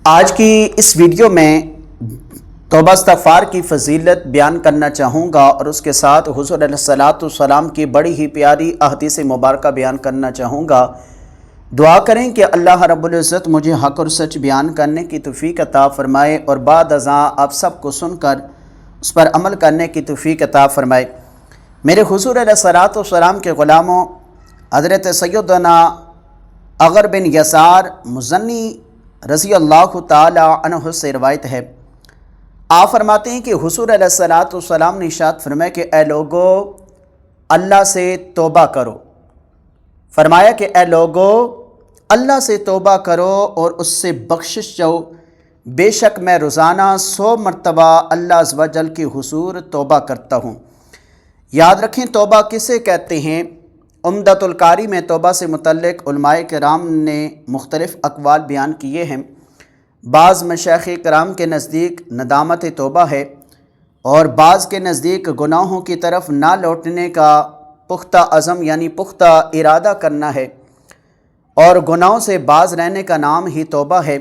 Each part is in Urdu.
آج کی اس ویڈیو میں توبہ استغفار کی فضیلت بیان کرنا چاہوں گا اور اس کے ساتھ حضور علیہ الصلوۃ والسلام کی بڑی ہی پیاری احادیث مبارکہ بیان کرنا چاہوں گا۔ دعا کریں کہ اللہ رب العزت مجھے حق اور سچ بیان کرنے کی توفیق عطا فرمائے اور بعد ازاں آپ سب کو سن کر اس پر عمل کرنے کی توفیق عطا فرمائے۔ میرے حضور علیہ الصلوۃ والسلام کے غلاموں، حضرت سیدنا اغر بن یسار مزنی رضی اللہ تعالی عنہ سے روایت ہے، آپ فرماتے ہیں کہ حضور علیہ الصلوۃ والسلام نے ارشاد فرمایا کہ اے لوگو اللہ سے توبہ کرو۔ فرمایا کہ اے لوگو اللہ سے توبہ کرو اور اس سے بخشش چاہو، بے شک میں روزانہ 100 مرتبہ اللہ عز و جل کے حضور توبہ کرتا ہوں۔ یاد رکھیں توبہ کسے کہتے ہیں؟ عمدۃ القاری میں توبہ سے متعلق علماء کرام نے مختلف اقوال بیان کیے ہیں۔ بعض مشائخ کرام کے نزدیک ندامت توبہ ہے اور بعض کے نزدیک گناہوں کی طرف نہ لوٹنے کا پختہ عزم یعنی پختہ ارادہ کرنا ہے، اور گناہوں سے باز رہنے کا نام ہی توبہ ہے۔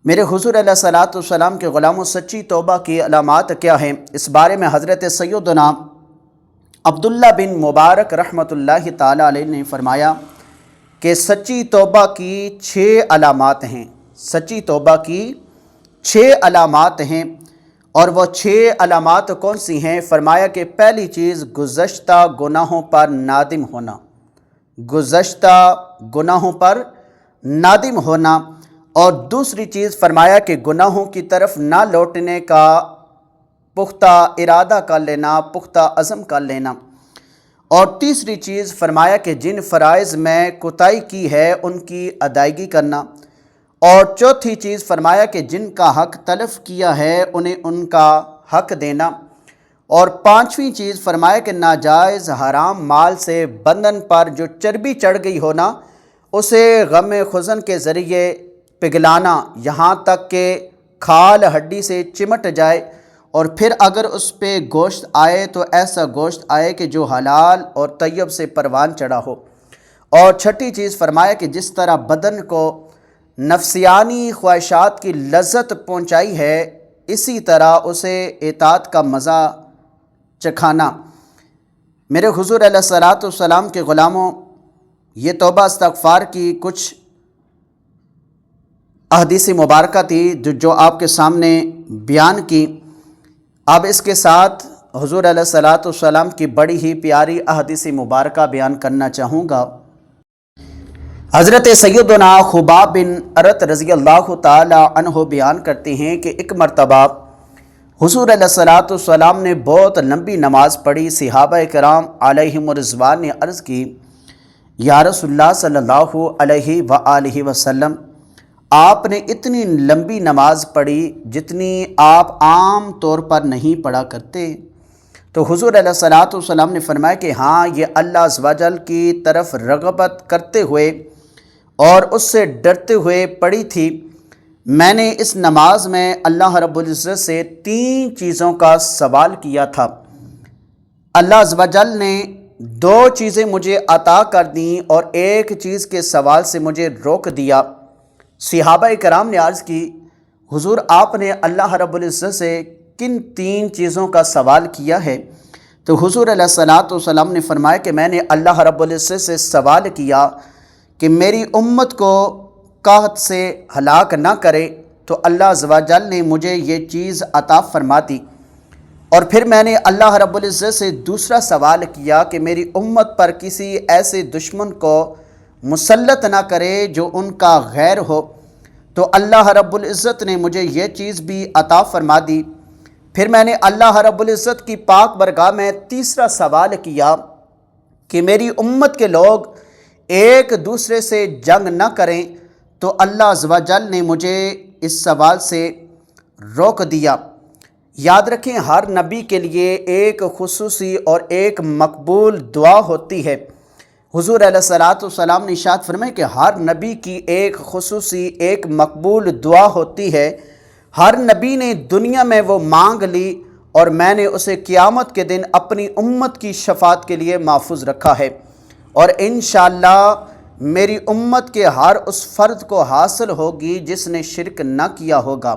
میرے حضور علیہ الصلوۃ والسلام کے غلاموں، سچی توبہ کی علامات کیا ہیں؟ اس بارے میں حضرت سیدنا عبداللہ بن مبارک رحمۃ اللہ تعالی علیہ نے فرمایا کہ سچی توبہ کی 6 علامات ہیں۔ سچی توبہ کی 6 علامات ہیں، اور وہ 6 علامات کون سی ہیں؟ فرمایا کہ پہلی چیز گزشتہ گناہوں پر نادم ہونا، گزشتہ گناہوں پر نادم ہونا، اور دوسری چیز فرمایا کہ گناہوں کی طرف نہ لوٹنے کا پختہ ارادہ کر لینا، پختہ عزم کر لینا، اور تیسری چیز فرمایا کہ جن فرائض میں کوتاہی کی ہے ان کی ادائیگی کرنا، اور چوتھی چیز فرمایا کہ جن کا حق تلف کیا ہے انہیں ان کا حق دینا، اور پانچویں چیز فرمایا کہ ناجائز حرام مال سے بندن پر جو چربی چڑھ گئی ہونا اسے غم خزن کے ذریعے پگھلانا یہاں تک کہ کھال ہڈی سے چمٹ جائے، اور پھر اگر اس پہ گوشت آئے تو ایسا گوشت آئے کہ جو حلال اور طیب سے پروان چڑھا ہو، اور چھٹی چیز فرمایا کہ جس طرح بدن کو نفسیانی خواہشات کی لذت پہنچائی ہے اسی طرح اسے اطاعت کا مزہ چکھانا۔ میرے حضور علیہ الصلوۃ والسلام کے غلاموں، یہ توبہ استغفار کی کچھ احادیث مبارکہ تھی جو آپ کے سامنے بیان کی۔ اب اس کے ساتھ حضور علیہ الصلوۃ والسلام کی بڑی ہی پیاری احادیث مبارکہ بیان کرنا چاہوں گا۔ حضرت سیدنا خباب بن ارت رضی اللہ تعالی عنہ بیان کرتے ہیں کہ ایک مرتبہ حضور علیہ الصلوۃ والسلام نے بہت لمبی نماز پڑھی۔ صحابہ کرام علیہم رضوان نے عرض کی، یا رسول اللہ صلی اللہ علیہ وآلہ وسلم، آپ نے اتنی لمبی نماز پڑھی جتنی آپ عام طور پر نہیں پڑھا کرتے؟ تو حضور علیہ الصلوۃ والسلام نے فرمایا کہ ہاں، یہ اللہ عز و جل کی طرف رغبت کرتے ہوئے اور اس سے ڈرتے ہوئے پڑھی تھی۔ میں نے اس نماز میں اللہ رب العزت سے 3 چیزوں کا سوال کیا تھا۔ اللہ عز و جل نے 2 چیزیں مجھے عطا کر دیں اور ایک چیز کے سوال سے مجھے روک دیا۔ صحابہ کرام نے عرض کی، حضور آپ نے اللہ رب العزت سے کن 3 چیزوں کا سوال کیا ہے؟ تو حضور علیہ الصلوۃ والسلام نے فرمایا کہ میں نے اللہ رب العزت سے سوال کیا کہ میری امت کو قحط سے ہلاک نہ کرے، تو اللہ عز و جل نے مجھے یہ چیز عطا فرما دی۔ اور پھر میں نے اللہ رب العزت سے دوسرا سوال کیا کہ میری امت پر کسی ایسے دشمن کو مسلط نہ کرے جو ان کا غیر ہو، تو اللہ رب العزت نے مجھے یہ چیز بھی عطا فرما دی۔ پھر میں نے اللہ رب العزت کی پاک برگاہ میں تیسرا سوال کیا کہ میری امت کے لوگ ایک دوسرے سے جنگ نہ کریں، تو اللہ عز و جل نے مجھے اس سوال سے روک دیا۔ یاد رکھیں، ہر نبی کے لیے ایک خصوصی اور ایک مقبول دعا ہوتی ہے۔ حضور علیہ الصلوۃ والسلام نے ارشاد فرمایا کہ ہر نبی کی ایک خصوصی ایک مقبول دعا ہوتی ہے۔ ہر نبی نے دنیا میں وہ مانگ لی اور میں نے اسے قیامت کے دن اپنی امت کی شفاعت کے لیے محفوظ رکھا ہے، اور انشاءاللہ میری امت کے ہر اس فرد کو حاصل ہوگی جس نے شرک نہ کیا ہوگا۔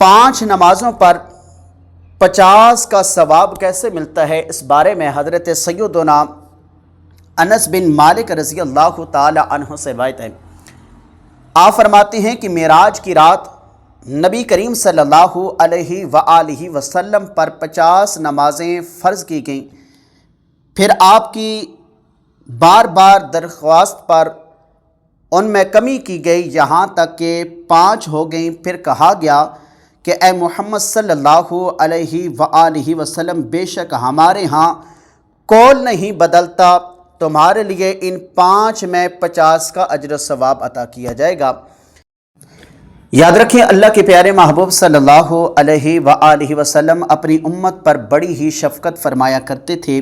5 نمازوں پر 50 کا ثواب کیسے ملتا ہے، اس بارے میں حضرت سیدنا انس بن مالک رضی اللہ تعالی عنہ سے روایت ہے۔ آپ فرماتے ہیں کہ معراج کی رات نبی کریم صلی اللہ علیہ وآلہ وسلم پر 50 نمازیں فرض کی گئیں، پھر آپ کی بار بار درخواست پر ان میں کمی کی گئی، یہاں تک کہ 5 ہو گئیں۔ پھر کہا گیا کہ اے محمد صلی اللہ علیہ وآلہ وسلم، بے شک ہمارے ہاں قول نہیں بدلتا، تمہارے لیے ان 5 میں 50 کا اجر و ثواب عطا کیا جائے گا۔ یاد رکھیں، اللہ کے پیارے محبوب صلی اللہ علیہ وآلہ وسلم اپنی امت پر بڑی ہی شفقت فرمایا کرتے تھے۔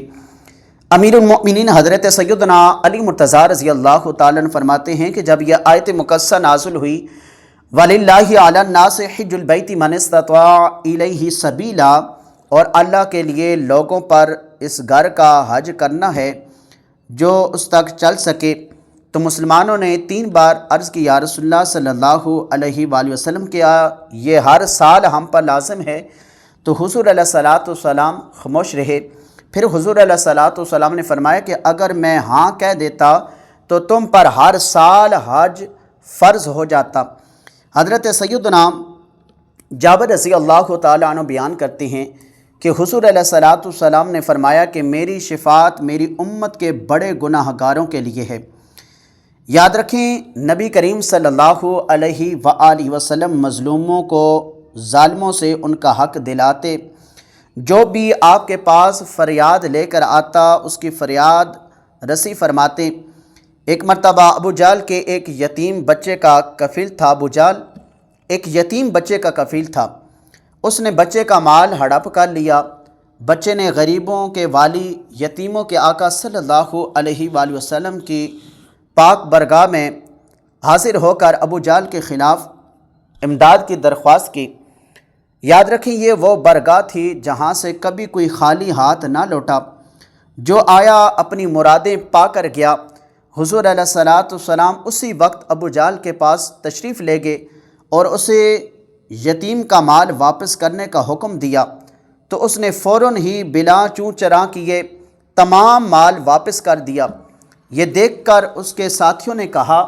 امیر المؤمنین حضرت سیدنا علی مرتضیٰ رضی اللہ تعالیٰ عنہ فرماتے ہیں کہ جب یہ آیت مقدسہ نازل ہوئی، وَلِلَّهِ عَلَى النَّاسِ حِجُّ الْبَيْتِ مَنِ اسْتَطَاعَ إِلَيْهِ سَبِيلًا، اور اللہ کے لیے لوگوں پر اس گھر کا حج کرنا ہے جو اس تک چل سکے۔ تو مسلمانوں نے 3 بار عرض کی، یا رسول اللہ صلی اللہ علیہ وآلہ وسلم، کیا یہ ہر سال ہم پر لازم ہے؟ تو حضور علیہ الصلوۃ والسلام خاموش رہے۔ پھر حضور علیہ الصلوۃ والسلام نے فرمایا کہ اگر میں ہاں کہہ دیتا تو تم پر ہر سال حج فرض ہو جاتا۔ حضرت سیدنا جابر رضی اللہ تعالیٰ عنہ بیان کرتے ہیں کہ حضور علیہ الصلوۃ والسلام نے فرمایا کہ میری شفاعت میری امت کے بڑے گناہ گاروں کے لیے ہے۔ یاد رکھیں، نبی کریم صلی اللہ علیہ وآلہ وسلم مظلوموں کو ظالموں سے ان کا حق دلاتے۔ جو بھی آپ کے پاس فریاد لے کر آتا اس کی فریاد رسی فرماتے۔ ایک مرتبہ ابو جہل کے ایک یتیم بچے کا کفیل تھا۔ ابو جہل ایک یتیم بچے کا کفیل تھا، اس نے بچے کا مال ہڑپ کر لیا۔ بچے نے غریبوں کے والی یتیموں کے آقا صلی اللہ علیہ وآلہ وسلم کی پاک برگاہ میں حاضر ہو کر ابو جہل کے خلاف امداد کی درخواست کی۔ یاد رکھیں، یہ وہ برگاہ تھی جہاں سے کبھی کوئی خالی ہاتھ نہ لوٹا، جو آیا اپنی مرادیں پا کر گیا۔ حضور علیہ الصلوۃ والسلام اسی وقت ابو جہل کے پاس تشریف لے گئے اور اسے یتیم کا مال واپس کرنے کا حکم دیا، تو اس نے فوراً ہی بلا چوں چراں کیے تمام مال واپس کر دیا۔ یہ دیکھ کر اس کے ساتھیوں نے کہا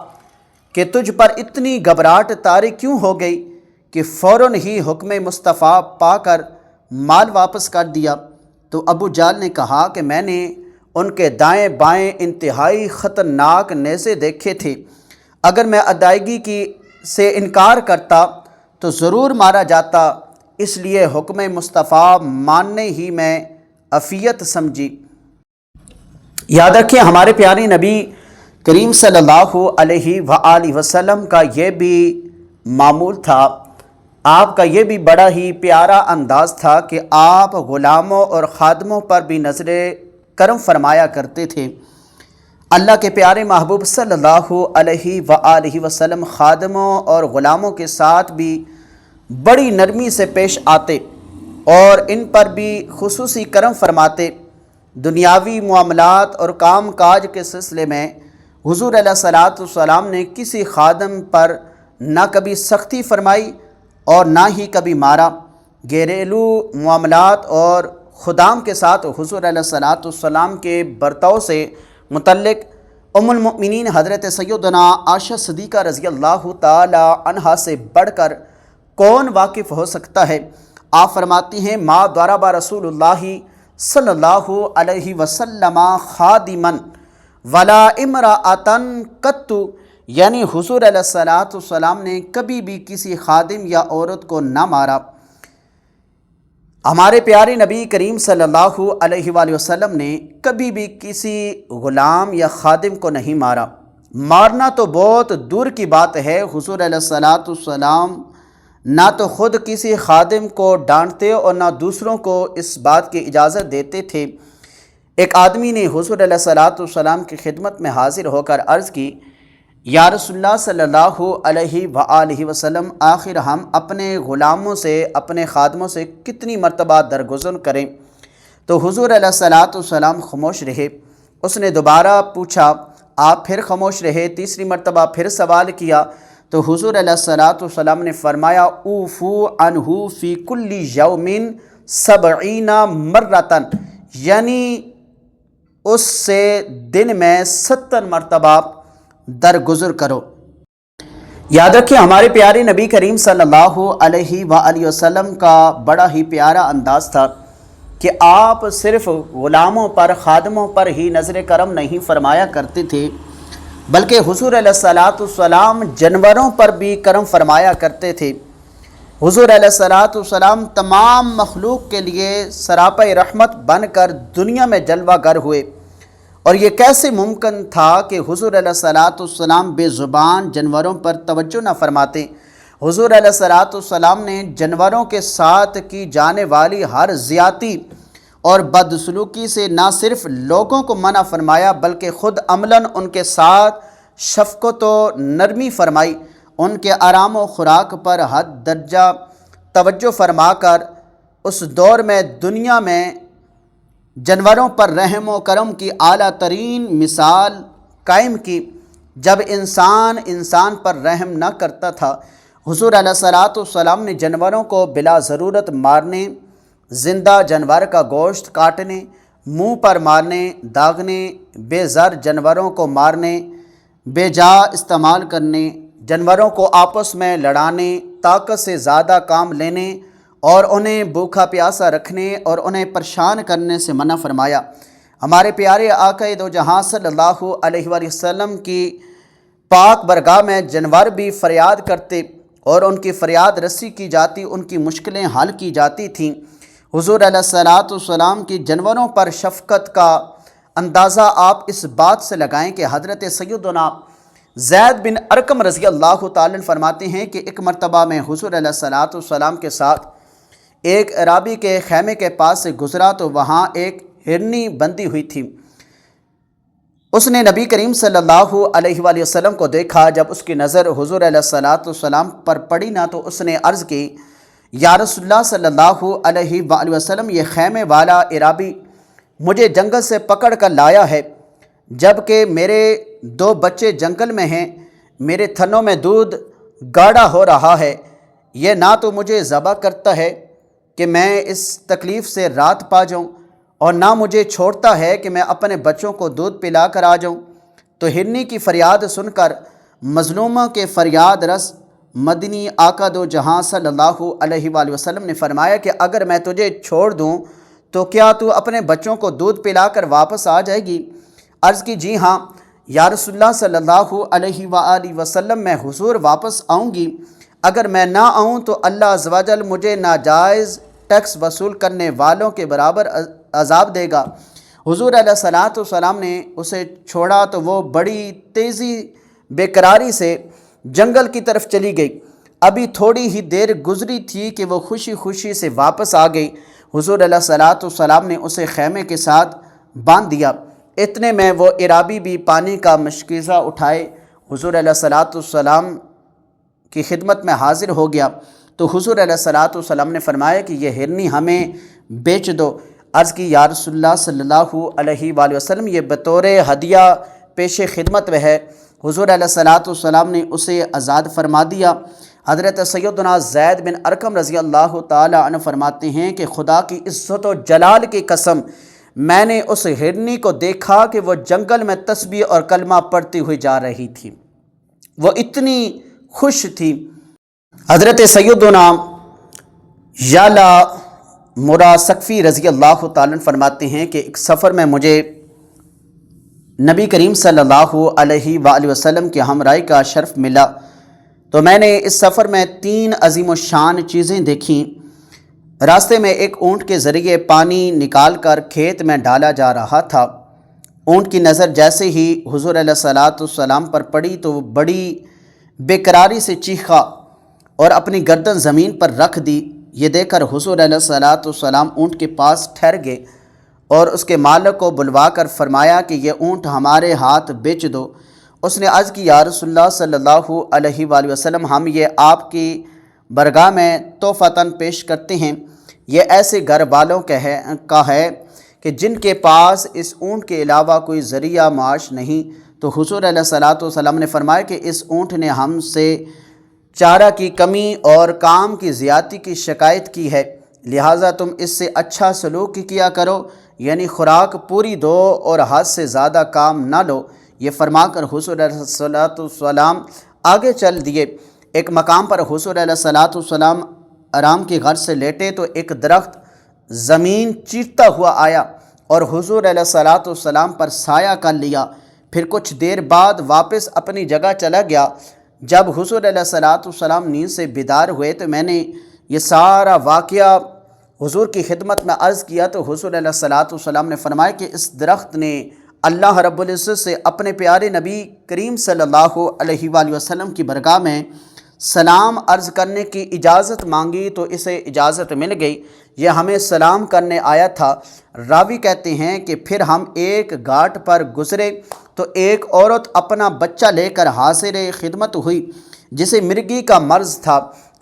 کہ تجھ پر اتنی گھبراہٹ طاری کیوں ہو گئی کہ فوراً ہی حکم مصطفیٰ پا کر مال واپس کر دیا؟ تو ابو جہل نے کہا کہ میں نے ان کے دائیں بائیں انتہائی خطرناک نیزے دیکھے تھے، اگر میں ادائیگی سے انکار کرتا تو ضرور مارا جاتا، اس لیے حکم مصطفیٰ ماننے ہی میں عافیت سمجھی۔ یاد رکھیں، ہمارے پیارے نبی کریم صلی اللہ علیہ وآلہ وسلم کا یہ بھی معمول تھا، آپ کا یہ بھی بڑا ہی پیارا انداز تھا کہ آپ غلاموں اور خادموں پر بھی نظر کرم فرمایا کرتے تھے۔ اللہ کے پیارے محبوب صلی اللہ علیہ وآلہ وسلم خادموں اور غلاموں کے ساتھ بھی بڑی نرمی سے پیش آتے اور ان پر بھی خصوصی کرم فرماتے۔ دنیاوی معاملات اور کام کاج کے سلسلے میں حضور علیہ الصلوۃ والسلام نے کسی خادم پر نہ کبھی سختی فرمائی اور نہ ہی کبھی مارا۔ گھریلو معاملات اور خدام کے ساتھ حضور علیہ الصلوۃ والسلام کے برتاؤ سے متعلق ام المؤمنین حضرت سیدنا عائشہ صدیقہ رضی اللہ تعالی عنہا سے بڑھ کر کون واقف ہو سکتا ہے؟ آپ فرماتی ہیں، ما ضرب رسول اللہ صلی اللہ علیہ وسلم خادما ولا امرأۃ قط، یعنی حضور علیہ الصلوۃ والسلام نے کبھی بھی کسی خادم یا عورت کو نہ مارا۔ ہمارے پیارے نبی کریم صلی اللہ علیہ وآلہ وسلم نے کبھی بھی کسی غلام یا خادم کو نہیں مارا۔ مارنا تو بہت دور کی بات ہے، حضور علیہ الصلوۃ والسلام نہ تو خود کسی خادم کو ڈانٹتے اور نہ دوسروں کو اس بات کی اجازت دیتے تھے۔ ایک آدمی نے حضور علیہ الصلوۃ والسلام کی خدمت میں حاضر ہو کر عرض کی، یا رسول اللہ صلی اللہ علیہ وآلہ وسلم، آخر ہم اپنے غلاموں سے، اپنے خادموں سے کتنی مرتبہ درگزر کریں؟ تو حضور علیہ الصلوۃ والسلام خاموش رہے۔ اس نے دوبارہ پوچھا، آپ پھر خاموش رہے، تیسری مرتبہ پھر سوال کیا تو حضور علیہ الصلوۃ والسلام نے فرمایا اوفو عنہ فی کل یوم 70 مرتن، یعنی اس سے دن میں 70 مرتبہ درگزر کرو۔ یاد رکھیں ہمارے پیارے نبی کریم صلی اللہ علیہ وآلہ وسلم کا بڑا ہی پیارا انداز تھا کہ آپ صرف غلاموں پر، خادموں پر ہی نظر کرم نہیں فرمایا کرتے تھے، بلکہ حضور علیہ الصلوۃ والسلام جانوروں پر بھی کرم فرمایا کرتے تھے۔ حضور علیہ الصلوۃ والسلام تمام مخلوق کے لیے سراپہ رحمت بن کر دنیا میں جلوہ گر ہوئے، اور یہ کیسے ممکن تھا کہ حضور علیہ الصلوۃ والسلام بے زبان جانوروں پر توجہ نہ فرماتے۔ حضور علیہ الصلوۃ والسلام نے جانوروں کے ساتھ کی جانے والی ہر زیادتی اور بدسلوکی سے نہ صرف لوگوں کو منع فرمایا بلکہ خود عملاً ان کے ساتھ شفقت و نرمی فرمائی، ان کے آرام و خوراک پر حد درجہ توجہ فرما کر اس دور میں دنیا میں جانوروں پر رحم و کرم کی اعلیٰ ترین مثال قائم کی۔ جب انسان پر رحم نہ کرتا تھا، حضور علیہ الصلوۃ والسلام نے جانوروں کو بلا ضرورت مارنے، زندہ جانور کا گوشت کاٹنے، منہ پر مارنے، داغنے، بے زر جانوروں کو مارنے، بے جا استعمال کرنے، جانوروں کو آپس میں لڑانے، طاقت سے زیادہ کام لینے اور انہیں بھوکا پیاسا رکھنے اور انہیں پریشان کرنے سے منع فرمایا۔ ہمارے پیارے آقا دو جہاں صلی اللہ علیہ وآلہ وسلم کی پاک برگاہ میں جانور بھی فریاد کرتے اور ان کی فریاد رسی کی جاتی، ان کی مشکلیں حل کی جاتی تھیں۔ حضور علیہ الصلوۃ والسلام کی جانوروں پر شفقت کا اندازہ آپ اس بات سے لگائیں کہ حضرت سیدنا زید بن ارقم رضی اللہ تعالیٰ عنہ فرماتے ہیں کہ ایک مرتبہ میں حضور علیہ الصلوۃ والسلام کے ساتھ ایک عرابی کے خیمے کے پاس سے گزرا تو وہاں ایک ہرنی بندھی ہوئی تھی۔ اس نے نبی کریم صلی اللہ علیہ وآلہ وسلم کو دیکھا۔ جب اس کی نظر حضور علیہ الصلوۃ والسلام پر پڑی نہ تو اس نے عرض کی یا رسول اللہ صلی اللہ علیہ وآلہ وسلم، یہ خیمے والا عرابی مجھے جنگل سے پکڑ کر لایا ہے، جبکہ میرے 2 بچے جنگل میں ہیں، میرے تھنوں میں دودھ گاڑھا ہو رہا ہے، یہ نہ تو مجھے ذبح کرتا ہے کہ میں اس تکلیف سے رات پا جاؤں، اور نہ مجھے چھوڑتا ہے کہ میں اپنے بچوں کو دودھ پلا کر آ جاؤں۔ تو ہرنی کی فریاد سن کر مظلوموں کے فریاد رس مدنی آقا دو جہاں صلی اللہ علیہ وآلہ وسلم نے فرمایا کہ اگر میں تجھے چھوڑ دوں تو کیا تو اپنے بچوں کو دودھ پلا کر واپس آ جائے گی؟ عرض کی جی ہاں یا رسول اللہ صلی اللہ علیہ وآلہ وسلم، میں حضور واپس آؤں گی، اگر میں نہ آؤں تو اللہ عز و جل مجھے ناجائز ٹیکس وصول کرنے والوں کے برابر عذاب دے گا۔ حضور علیہ الصلوۃ والسلام نے اسے چھوڑا تو وہ بڑی تیزی بے قراری سے جنگل کی طرف چلی گئی۔ ابھی تھوڑی ہی دیر گزری تھی کہ وہ خوشی خوشی سے واپس آ گئی۔ حضور علیہ الصلوۃ والسلام نے اسے خیمے کے ساتھ باندھ دیا۔ اتنے میں وہ عرابی بھی پانی کا مشکیزہ اٹھائے حضور علیہ الصلوۃ والسلام کی خدمت میں حاضر ہو گیا۔ تو حضور علیہ الصلوۃ والسلام نے فرمایا کہ یہ ہرنی ہمیں بیچ دو۔ عرض کی یا رسول اللہ صلی اللہ علیہ وآلہ وسلم، یہ بطور ہدیہ پیش خدمت میں ہے۔ حضور علیہ الصلوۃ والسلام نے اسے آزاد فرما دیا۔ حضرت سیدنا زید بن ارقم رضی اللہ تعالی عنہ فرماتے ہیں کہ خدا کی عزت و جلال کی قسم، میں نے اس ہرنی کو دیکھا کہ وہ جنگل میں تسبیح اور کلمہ پڑھتی ہوئی جا رہی تھی، وہ اتنی خوش تھی۔ حضرت سیدنا یالا مرا سقفی رضی اللہ تعالیٰ عنہ فرماتے ہیں کہ ایک سفر میں مجھے نبی کریم صلی اللہ علیہ وآلہ وسلم کی ہمراہی کا شرف ملا، تو میں نے اس سفر میں 3 عظیم الشان چیزیں دیکھیں۔ راستے میں ایک اونٹ کے ذریعے پانی نکال کر کھیت میں ڈالا جا رہا تھا۔ اونٹ کی نظر جیسے ہی حضور علیہ الصلوۃ والسلام پر پڑی تو وہ بڑی بے قراری سے چیخا اور اپنی گردن زمین پر رکھ دی۔ یہ دیکھ کر حضور علیہ الصلوۃ والسلام اونٹ کے پاس ٹھہر گئے اور اس کے مالک کو بلوا کر فرمایا کہ یہ اونٹ ہمارے ہاتھ بیچ دو۔ اس نے عرض کی یا رسول اللہ صلی اللہ علیہ وآلہ وسلم، ہم یہ آپ کی برگاہ میں تحفتاً پیش کرتے ہیں۔ یہ ایسے گھر والوں کا ہے کہ جن کے پاس اس اونٹ کے علاوہ کوئی ذریعہ معاش نہیں، تو حضور علیہ الصلوۃ والسلام نے فرمایا کہ اس اونٹ نے ہم سے چارہ کی کمی اور کام کی زیادتی کی شکایت کی ہے، لہٰذا تم اس سے اچھا سلوک کیا کرو، یعنی خوراک پوری دو اور حد سے زیادہ کام نہ لو۔ یہ فرما کر حضور علیہ الصلوۃ والسلام آگے چل دیے۔ ایک مقام پر حضور علیہ الصلوۃ والسلام آرام کی غرض سے لیٹے تو ایک درخت زمین چیرتا ہوا آیا اور حضور علیہ الصلوۃ والسلام پر سایہ کر لیا، پھر کچھ دیر بعد واپس اپنی جگہ چلا گیا۔ جب حضور علیہ الصلوۃ والسلام نیند سے بیدار ہوئے تو میں نے یہ سارا واقعہ حضور کی خدمت میں عرض کیا، تو حضور علیہ الصلوۃ والسلام نے فرمایا کہ اس درخت نے اللہ رب العزت سے اپنے پیارے نبی کریم صلی اللہ علیہ وآلہ وسلم کی بارگاہ میں سلام عرض کرنے کی اجازت مانگی تو اسے اجازت مل گئی، یہ ہمیں سلام کرنے آیا تھا۔ راوی کہتے ہیں کہ پھر ہم ایک گھاٹ پر گزرے تو ایک عورت اپنا بچہ لے کر حاضر خدمت ہوئی، جسے مرگی کا مرض تھا۔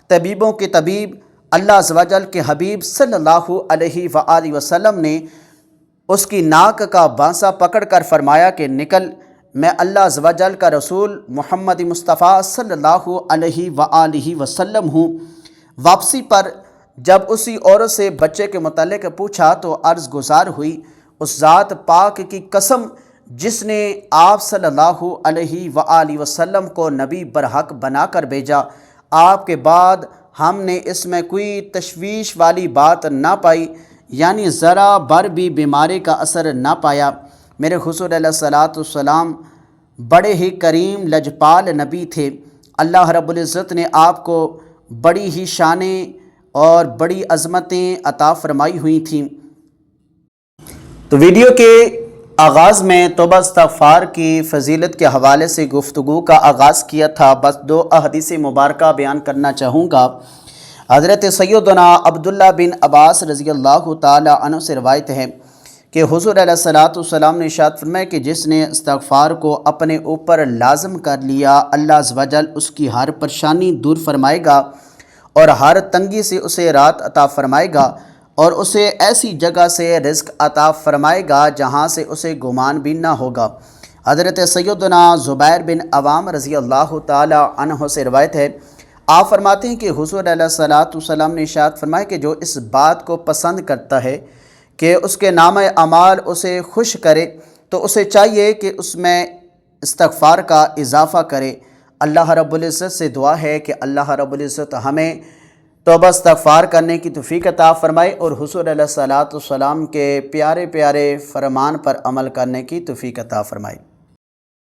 طبیبوں کے طبیب اللہ عز و جل کے حبیب صلی اللہ علیہ وآلہ وسلم نے اس کی ناک کا بانسا پکڑ کر فرمایا کہ نکل، میں اللہ عز و جل کا رسول محمد مصطفیٰ صلی اللہ علیہ وآلہ وسلم ہوں۔ واپسی پر جب اسی عورت سے بچے کے متعلق پوچھا تو عرض گزار ہوئی، اس ذات پاک کی قسم جس نے آپ صلی اللہ علیہ وآلہ وسلم کو نبی برحق بنا کر بھیجا، آپ کے بعد ہم نے اس میں کوئی تشویش والی بات نہ پائی، یعنی ذرا بھر بھی بیماری کا اثر نہ پایا۔ میرے حضور علیہ الصلوۃ والسلام بڑے ہی کریم لجپال نبی تھے، اللہ رب العزت نے آپ کو بڑی ہی شانیں اور بڑی عظمتیں عطا فرمائی ہوئی تھیں۔ تو ویڈیو کے آغاز میں توبہ استغفار کی فضیلت کے حوالے سے گفتگو کا آغاز کیا تھا، بس دو احادیث مبارکہ بیان کرنا چاہوں گا۔ حضرت سیدنا عبداللہ بن عباس رضی اللہ تعالی عنہ سے روایت ہے کہ حضور علیہ الصلوۃ والسلام نے ارشاد فرمایا کہ جس نے استغفار کو اپنے اوپر لازم کر لیا، اللہ عز و جل اس کی ہر پریشانی دور فرمائے گا اور ہر تنگی سے اسے راحت عطا فرمائے گا اور اسے ایسی جگہ سے رزق عطا فرمائے گا جہاں سے اسے گمان بھی نہ ہوگا۔ حضرت سیدنا زبیر بن عوام رضی اللہ تعالی عنہ سے روایت ہے، آپ فرماتے ہیں کہ حضور علیہ الصلوۃ والسلام نے ارشاد فرمایا کہ جو اس بات کو پسند کرتا ہے کہ اس کے نامہ اعمال اسے خوش کرے تو اسے چاہیے کہ اس میں استغفار کا اضافہ کرے۔ اللہ رب العزت سے دعا ہے کہ اللہ رب العزت ہمیں توبہ استغفار کرنے کی توفیق عطا فرمائے اور حضور علیہ الصلوۃ والسلام کے پیارے پیارے فرمان پر عمل کرنے کی توفیق عطا فرمائے۔